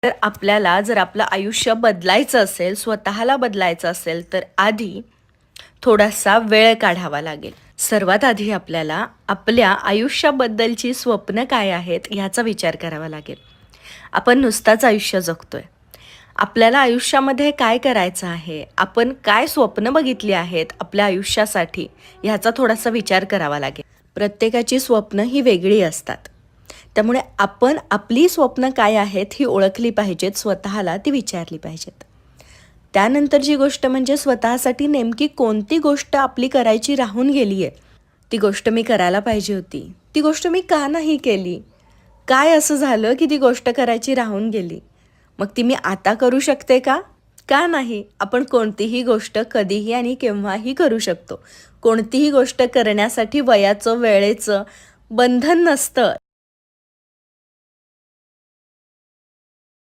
तर आपल्याला जर आपलं आयुष्य बदलायचं असेल, स्वतःला बदलायचं असेल, तर आधी थोडासा वेळ काढावा लागेल. सर्वात आधी आपल्याला आपल्या आयुष्याबद्दलची स्वप्न काय आहेत ह्याचा विचार करावा लागेल. आपण नुसताच आयुष्य जगतोय. आपल्याला आयुष्यामध्ये काय करायचं आहे, आपण काय स्वप्न बघितली आहेत आपल्या आयुष्यासाठी ह्याचा थोडासा विचार करावा लागेल. प्रत्येकाची स्वप्न ही वेगळी असतात. त्यामुळे आपण आपली स्वप्न काय आहेत ही ओळखली पाहिजेत, स्वतःला ती विचारली पाहिजेत. त्यानंतरची गोष्ट म्हणजे स्वतःसाठी नेमकी कोणती गोष्ट आपली करायची राहून गेली आहे, ती गोष्ट मी करायला पाहिजे होती, ती गोष्ट मी का नाही केली, काय असं झालं की ती गोष्ट करायची राहून गेली, मग ती मी आता करू शकते का का नाही. आपण कोणतीही गोष्ट कधीही आणि केव्हाही करू शकतो. कोणतीही गोष्ट करण्यासाठी वयाचं वेळेचं बंधन नसतं.